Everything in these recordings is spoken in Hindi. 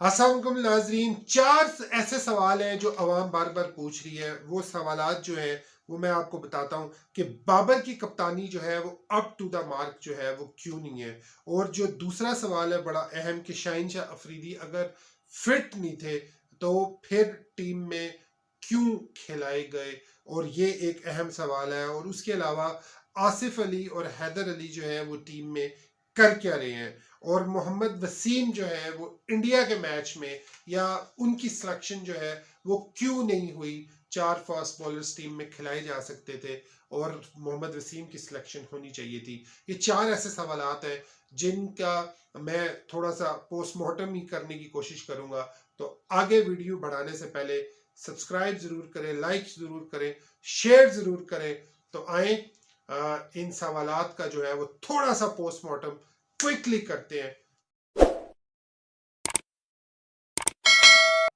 अस्सलामुअलैकुम नाजरीन, चार ऐसे सवाल हैं जो अवाम बार बार पूछ रही है। वो सवालात जो है वो मैं आपको बताता हूँ कि बाबर की कप्तानी जो है वो अप टू द मार्क जो है वो क्यों नहीं है। और जो दूसरा सवाल है बड़ा अहम कि शाहिनशाह अफरीदी अगर फिट नहीं थे तो फिर टीम में क्यों खिलाए गए, और ये एक अहम सवाल है। और उसके अलावा आसिफ अली और हैदर अली जो है वो टीम में कर क्या रहे हैं, और मोहम्मद वसीम जो है वो इंडिया के मैच में या उनकी सिलेक्शन जो है वो क्यों नहीं हुई। चार फास्ट बॉलर्स टीम में खिलाए जा सकते थे और मोहम्मद वसीम की सिलेक्शन होनी चाहिए थी। ये चार ऐसे सवालात हैं जिनका मैं थोड़ा सा पोस्टमार्टम ही करने की कोशिश करूंगा। तो आगे वीडियो बढ़ाने से पहले सब्सक्राइब जरूर करें, लाइक जरूर करें, शेयर जरूर करें। तो आए इन सवालात का जो है वो थोड़ा सा पोस्टमार्टम क्विकली करते हैं।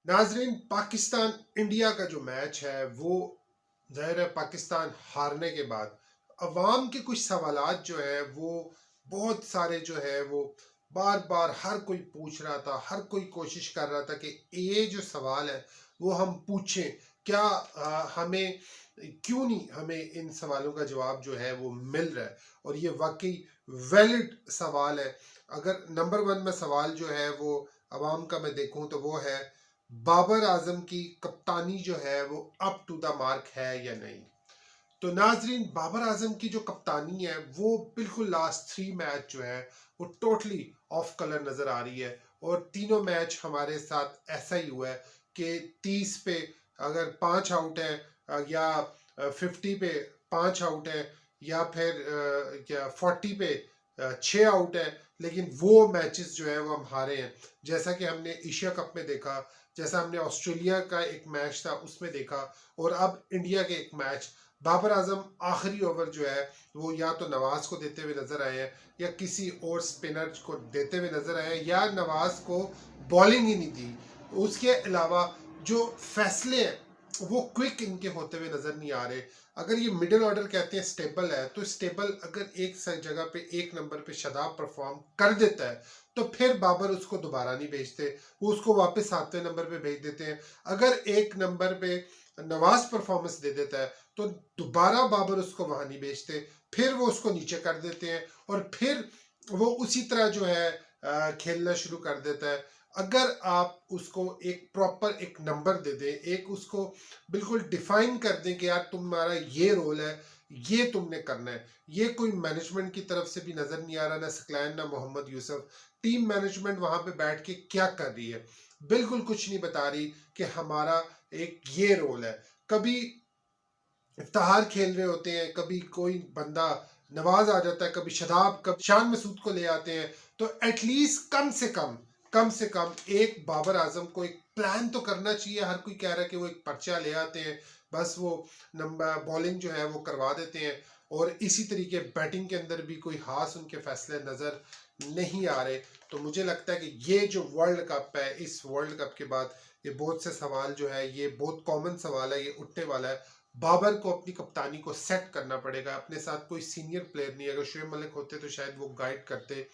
नाजरीन, पाकिस्तान इंडिया का जो मैच है वो जाहिर है पाकिस्तान हारने के बाद अवाम के कुछ सवालात जो है वो बहुत सारे जो है वो बार बार हर कोई पूछ रहा था, हर कोई कोशिश कर रहा था कि ये जो सवाल है वो हम पूछें। क्या हमें क्यों नहीं हमें इन सवालों का जवाब जो है वो मिल रहा है, और ये वाकई वैलिड सवाल है। अगर नंबर वन में सवाल जो है वो अवाम का मैं देखूं तो वो है बाबर आजम की कप्तानी जो है वो अप टू द मार्क है या नहीं। तो नाजरीन, बाबर आजम की जो कप्तानी है वो बिल्कुल लास्ट 3 मैच जो है वो टोटली ऑफ कलर नजर आ रही है। और तीनों मैच हमारे साथ ऐसा ही हुआ है कि 30 पे अगर 5 आउट है या 50 पे 5 आउट है या फिर क्या 40 पे 6 आउट है, लेकिन वो मैचेस जो है वो हम हारे हैं। जैसा कि हमने एशिया कप में देखा, जैसा हमने ऑस्ट्रेलिया का एक मैच था उसमें देखा, और अब इंडिया के एक मैच बाबर आजम आखिरी ओवर जो है वो या तो नवाज को देते हुए नजर आए हैं या किसी और स्पिनर को देते हुए नजर आए हैं, या नवाज को बॉलिंग ही नहीं दी। उसके अलावा जो फैसले हैं वो क्विक इनके होते हुए नजर नहीं आ रहे। अगर ये मिडिल ऑर्डर कहते हैं स्टेबल है, तो स्टेबल अगर एक जगह पे एक नंबर पे शदाब परफॉर्म कर देता है तो फिर बाबर उसको दोबारा नहीं भेजते, वो उसको वापस 7वें नंबर पे भेज देते हैं। अगर एक नंबर पे नवाज परफॉर्मेंस दे देता है तो दोबारा बाबर उसको वहां नहीं भेजते, फिर वो उसको नीचे कर देते हैं और फिर वो उसी तरह जो है खेलना शुरू कर देता है। अगर आप उसको एक प्रॉपर एक नंबर दे दें, एक उसको बिल्कुल डिफाइन कर दें कि यार तुम्हारा ये रोल है, ये तुमने करना है। ये कोई मैनेजमेंट की तरफ से भी नजर नहीं आ रहा, ना सकलैन ना मोहम्मद यूसुफ। टीम मैनेजमेंट वहां पे बैठ के क्या कर रही है, बिल्कुल कुछ नहीं बता रही कि हमारा एक ये रोल है। कभी इफ्तार खेल रहे होते हैं, कभी कोई बंदा नवाज आ जाता है, कभी शदाब, कभी शान मसूद को ले आते हैं। तो एटलीस्ट कम से कम एक बाबर आजम को एक प्लान तो करना चाहिए। हर कोई कह रहा है कि वो एक पर्चा ले आते हैं, बस वो नंबर बॉलिंग जो है वो करवा देते हैं, और इसी तरीके बैटिंग के अंदर भी कोई खास उनके फैसले नजर नहीं आ रहे। तो मुझे लगता है कि ये जो वर्ल्ड कप है, इस वर्ल्ड कप के बाद ये बहुत से सवाल जो है ये बहुत कॉमन सवाल है, ये उठने वाला है। बाबर को अपनी कप्तानी को सेट करना पड़ेगा। अपने साथ कोई सीनियर प्लेयर नहीं, अगर शुएब मलिक होते तो शायद वो गाइड करते।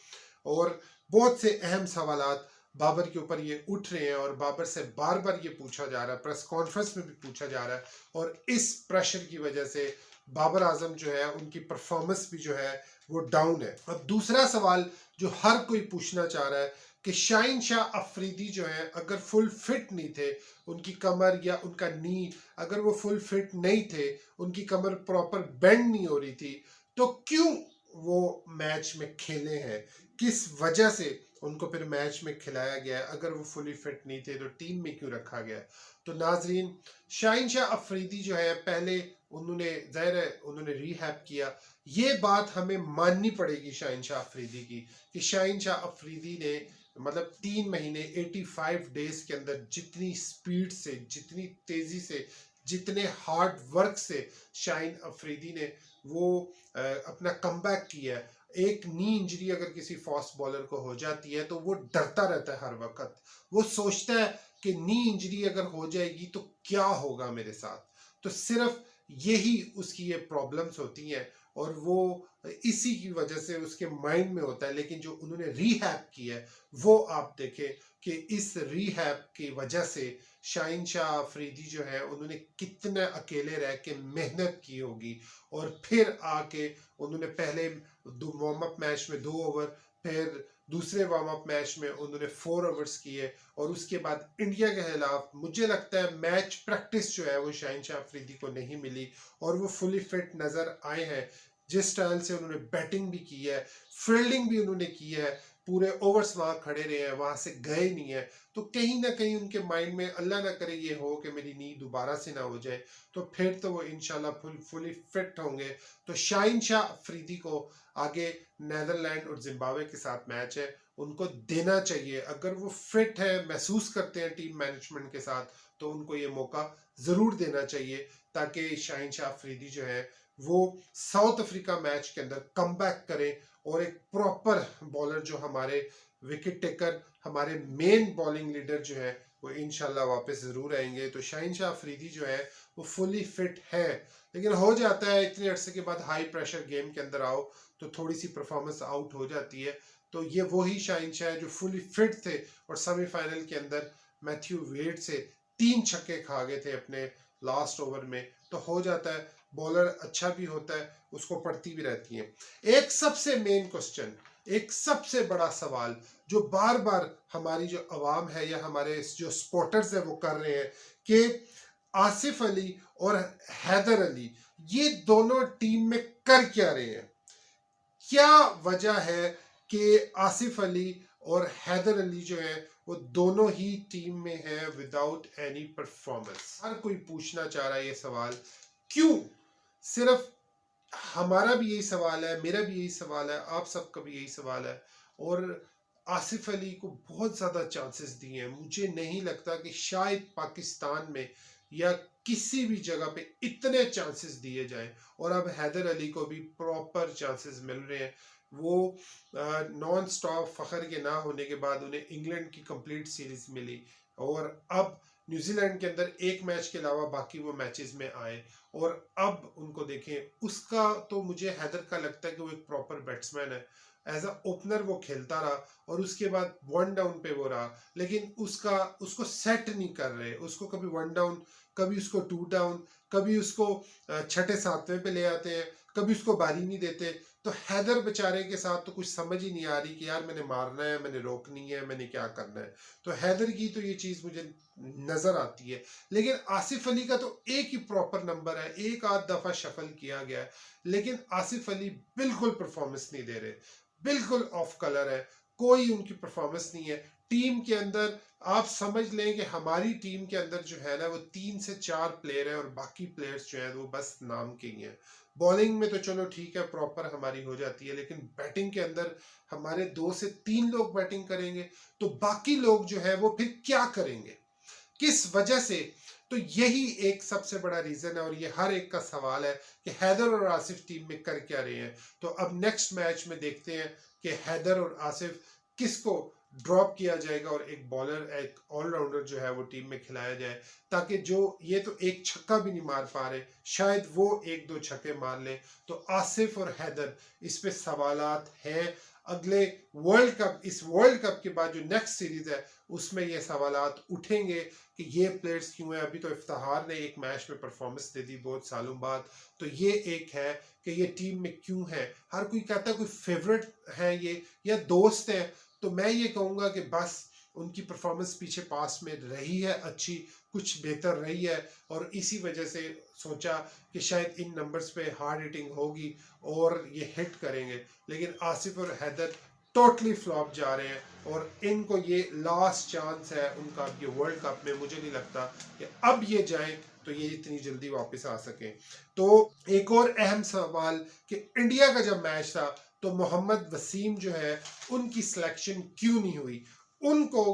और बहुत से अहम सवालात बाबर के ऊपर ये उठ रहे हैं और बाबर से बार बार ये पूछा जा रहा है, प्रेस कॉन्फ्रेंस में भी पूछा जा रहा है, और इस प्रेशर की वजह से बाबर आजम जो है उनकी परफॉर्मेंस भी जो है वो डाउन है। अब दूसरा सवाल जो हर कोई पूछना चाह रहा है कि शाहिनशाह अफरीदी जो है अगर फुल फिट नहीं थे, उनकी कमर या उनका नी अगर वो फुल फिट नहीं थे, उनकी कमर प्रॉपर बेंड नहीं हो रही थी, तो क्यों वो मैच में खेले हैं, किस वजह से उनको फिर मैच में खिलाया गया है। अगर वो फुली फिट नहीं थे तो टीम में क्यों रखा गया है। तो नाजरीन, शाहिनशाह अफरीदी जो है पहले उन्होंने जाहिर है उन्होंने रिहैब किया। ये बात हमें माननी पड़ेगी शाहिनशाह अफरीदी की कि शाहिनशाह अफरीदी ने मतलब 3 महीने 85 डेज के अंदर जितनी स्पीड से, जितनी तेजी से, जितने हार्ड वर्क से शाहिन अफरीदी ने वो अपना कमबैक किया है। एक नी इंजरी अगर किसी फास्ट बॉलर को हो जाती है तो वो डरता रहता है हर वक्त। वो सोचता है कि नी इंजरी अगर हो जाएगी तो क्या होगा मेरे साथ। तो सिर्फ यही उसकी ये प्रॉब्लम्स होती हैं। और वो इसी की वजह से उसके माइंड में होता है। लेकिन जो उन्होंने रीहैब की है वो आप देखें कि इस रीहैब की वजह से शाहीन शाह अफरीदी जो है उन्होंने कितना अकेले रह के मेहनत की होगी, और फिर आके उन्होंने पहले वार्म अप मैच में 2 ओवर, फिर दूसरे वार्म अप मैच में उन्होंने 4 ओवर्स किए, और उसके बाद इंडिया के खिलाफ मुझे लगता है मैच प्रैक्टिस जो है वो शाहीन शाह अफरीदी को नहीं मिली, और वो फुली फिट नजर आए हैं। जिस स्टाइल से उन्होंने बैटिंग भी की है, फील्डिंग भी उन्होंने की है, पूरे ओवर्स वहां खड़े रहे हैं, वहां से गए नहीं है, तो कहीं ना कहीं उनके माइंड में अल्लाह ना करे ये हो कि मेरी नी दोबारा से ना हो जाए, तो फिर तो वो इंशाल्लाह फुली फिट होंगे। तो शाहीन शाह अफरीदी को आगे नेदरलैंड और जिम्बाब्वे के साथ मैच है, उनको देना चाहिए। अगर वो फिट है, महसूस करते हैं टीम मैनेजमेंट के साथ, तो उनको ये मौका जरूर देना चाहिए, ताकि शाहीन शाह अफरीदी जो है वो साउथ अफ्रीका मैच के अंदर कम बैक करें, और एक प्रॉपर बॉलर जो हमारे विकेट टेकर, हमारे मेन बॉलिंग लीडर जो है वो इंशाल्लाह वापस जरूर आएंगे। तो शाहीन शाह अफरीदी जो है वो फुली फिट है, लेकिन हो जाता है इतने अरसे के बाद हाई प्रेशर गेम के अंदर आओ तो थोड़ी सी परफॉर्मेंस आउट हो जाती है। तो ये वही शाहीन शाह है जो फुली फिट थे, और सेमीफाइनल के अंदर मैथ्यू वेड से 3 छक्के खा गए थे अपने लास्ट ओवर में। तो हो जाता है, बॉलर अच्छा भी होता है, उसको पड़ती भी रहती है। एक सबसे मेन क्वेश्चन, एक सबसे बड़ा सवाल जो बार बार हमारी जो अवाम है या हमारे जो स्पोर्टर्स है वो कर रहे हैं कि आसिफ अली और हैदर अली ये दोनों टीम में कर क्या रहे हैं, क्या वजह है कि आसिफ अली और हैदर अली जो है वो दोनों ही टीम में है विदाउट एनी परफॉर्मेंस। हर कोई पूछना चाह रहा है ये सवाल, क्यों? सिर्फ हमारा भी यही सवाल है, मेरा भी यही सवाल है, आप सबका भी यही सवाल है। और आसिफ अली को बहुत ज़्यादा चांसेस दिए हैं, मुझे नहीं लगता कि शायद पाकिस्तान में या किसी भी जगह पे इतने चांसेस दिए जाएं। और अब हैदर अली को भी प्रॉपर चांसेस मिल रहे हैं। वो नॉन स्टॉप फखर के ना होने के बाद उन्हें इंग्लैंड की कंप्लीट सीरीज मिली, और अब न्यूजीलैंड के अंदर एक मैच के अलावा बाकी वो मैचेस में आए, और अब उनको देखें। उसका तो मुझे हैदर का लगता है कि वो एक प्रॉपर बैट्समैन है, एज अ ओपनर वो खेलता रहा, और उसके बाद 1 डाउन पे वो रहा, लेकिन उसको सेट नहीं कर रहे। उसको कभी 1 डाउन, कभी उसको 2 डाउन, कभी उसको छठे सातवें पे ले आते हैं, कभी उसको बारी नहीं देते। तो हैदर बेचारे के साथ तो कुछ समझ ही नहीं आ रही कि यार मैंने मारना है, मैंने रोकनी है, मैंने क्या करना है। तो हैदर की तो ये चीज मुझे नजर आती है। लेकिन आसिफ अली का तो एक ही प्रॉपर नंबर है, एक आध दफा शफल किया गया है, लेकिन आसिफ अली बिल्कुल परफॉर्मेंस नहीं दे रहे, बिल्कुल ऑफ कलर है, कोई उनकी परफॉर्मेंस नहीं है। टीम के अंदर आप समझ लें कि हमारी टीम के अंदर जो है ना वो 3 से 4 प्लेयर है, और बाकी प्लेयर्स जो है वो बस नाम के ही हैं। बॉलिंग में तो चलो ठीक है प्रॉपर हमारी हो जाती है, लेकिन बैटिंग के अंदर हमारे 2 से 3 लोग बैटिंग करेंगे, तो बाकी लोग जो है वो फिर क्या करेंगे, किस वजह से? तो यही एक सबसे बड़ा रीजन है, और ये हर एक का सवाल है कि हैदर और आसिफ टीम में कर क्या रहे हैं। तो अब नेक्स्ट मैच में देखते हैं कि हैदर और आसिफ किसको ड्रॉप किया जाएगा, और एक बॉलर, एक ऑलराउंडर जो है वो टीम में खिलाया जाए, ताकि जो ये तो एक छक्का भी नहीं मार पा रहे, शायद वो 1-2 छक्के मार ले। तो आसिफ और हैदर इस पे सवालात हैं। अगले वर्ल्ड कप, इस वर्ल्ड कप के बाद जो नेक्स्ट सीरीज है उसमें ये सवालात उठेंगे कि ये प्लेयर्स क्यों हैं। अभी तो इफ्तिखार ने एक मैच में परफॉर्मेंस दे दी बहुत सालों बाद, तो ये एक है कि ये टीम में क्यों है। हर कोई कहता है कोई फेवरेट है ये या दोस्त है, तो मैं ये कहूँगा कि बस उनकी परफॉर्मेंस पीछे पास में रही है अच्छी, कुछ बेहतर रही है, और इसी वजह से सोचा कि शायद इन नंबर्स पे हार्ड हिटिंग होगी और ये हिट करेंगे। लेकिन आसिफ और हैदर टोटली फ्लॉप जा रहे हैं, और इनको ये लास्ट चांस है उनका ये वर्ल्ड कप में। मुझे नहीं लगता कि अब ये जाएं तो ये इतनी जल्दी वापस आ सकें। तो एक और अहम सवाल कि इंडिया का जब मैच था तो मोहम्मद वसीम जो है उनकी सिलेक्शन क्यों नहीं हुई, उनको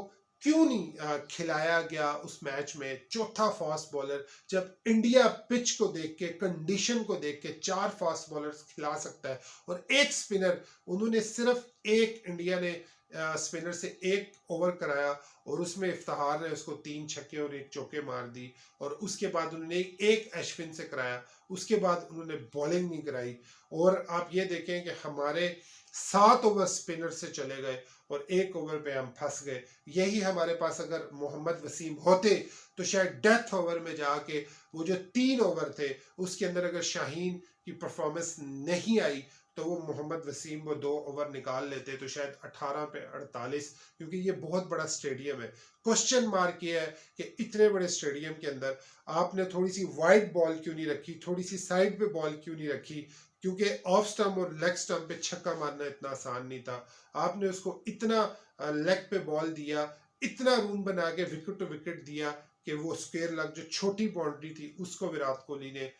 क्यों नहीं खिलाया गया उस मैच में। चौथा फास्ट बॉलर, जब इंडिया पिच को देख के, कंडीशन को देख के 4 फास्ट बॉलर्स खिला सकता है और एक स्पिनर, उन्होंने सिर्फ एक इंडिया ने स्पिनर से 1 ओवर कराया और उसमें इफ्तिखार ने उसको 3 छक्के और 1 चौके मार दी, और उसके बाद उन्होंने एक अश्विन से कराया, उसके बाद उन्होंने बॉलिंग नहीं कराई। और आप ये देखें कि हमारे 7 ओवर स्पिनर से चले गए और 1 ओवर पे हम फंस गए। यही हमारे पास अगर मोहम्मद वसीम होते तो शायद डेथ ओवर में जाके वो जो 3 ओवर थे उसके अंदर अगर शाहीन की परफॉर्मेंस नहीं आई तो वो मोहम्मद वसीम वो 2 ओवर निकाल लेते तो शायद 18 पे 48, क्योंकि ये बहुत बड़ा स्टेडियम है। क्वेश्चन मार्क ये है कि इतने बड़े स्टेडियम के अंदर आपने थोड़ी सी वाइड बॉल क्यों नहीं रखी, थोड़ी सी साइड पे बॉल क्यों नहीं रखी, क्योंकि ऑफ स्टंप और लेग स्टंप पे छक्का मारना इतना आसान नहीं था। आपने उसको इतना लेग पे बॉल दिया, इतना रूम बना के विकेट टू विकेट दिया कि वो स्क्वायर लेग जो छोटी बाउंड्री थी उसको विराट कोहली ने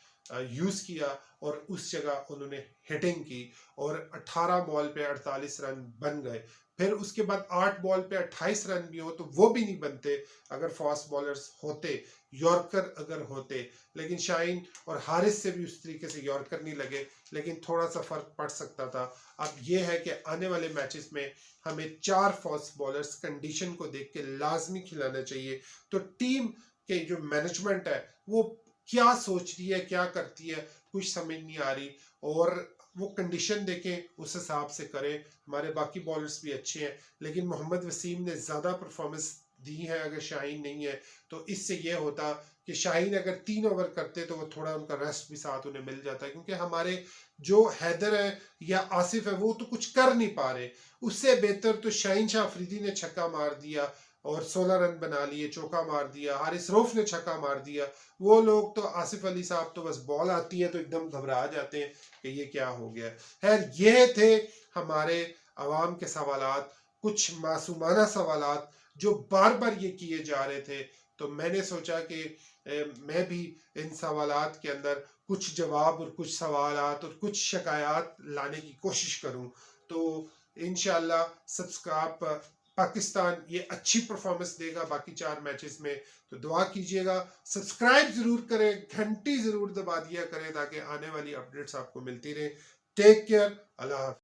यूज किया और उस जगह उन्होंने हिटिंग की और 18 बॉल पे 48 रन बन गए। फिर उसके बाद 8 बॉल पे 28 रन भी हो तो वो भी नहीं बनते अगर फास्ट बॉलर्स होते, यॉर्कर अगर होते, लेकिन शाहीन और हारिस से भी उस तरीके से यॉर्कर नहीं लगे, लेकिन थोड़ा सा फर्क पड़ सकता था। अब ये है कि आने वाले मैचेस में हमें 4 फास्ट बॉलर्स कंडीशन को देख के लाजमी खिलाना चाहिए। तो टीम के जो मैनेजमेंट है वो क्या सोच रही है, क्या करती है, कुछ समझ नहीं आ रही, और वो कंडीशन देखें उस हिसाब से करें। हमारे बाकी बॉलर्स भी अच्छे हैं, लेकिन मोहम्मद वसीम ने ज़्यादा परफॉर्मेंस दी है अगर शाहीन नहीं है तो। इससे ये होता कि शाहीन अगर 3 ओवर करते तो वो थोड़ा उनका रेस्ट भी साथ उन्हें मिल जाता है, क्योंकि हमारे जो हैदर है या आसिफ है वो तो कुछ कर नहीं पा रहे। उससे बेहतर तो शाहीन शाह अफरीदी ने छक्का मार दिया और 16 रन बना लिए, चौका मार दिया, हारिस रऊफ ने छक्का मार दिया। वो लोग तो, आसिफ अली साहब तो बस बॉल आती है तो एकदम घबरा जाते हैं कि ये क्या हो गया। खैर ये थे हमारे अवाम के सवालात, कुछ मासूमाना सवालात जो बार बार ये किए जा रहे थे। तो मैंने सोचा कि मैं भी इन सवालात के अंदर कुछ जवाब और कुछ सवालात और कुछ शिकायत लाने की कोशिश करूं। तो इंशाल्लाह सब्सक्राइब, पाकिस्तान ये अच्छी परफॉर्मेंस देगा बाकी 4 मैचेस में, तो दुआ कीजिएगा, सब्सक्राइब जरूर करें, घंटी जरूर दबा दिया करें ताकि आने वाली अपडेट्स आपको मिलती रहे। टेक केयर, अल्लाह हाफ़िज़।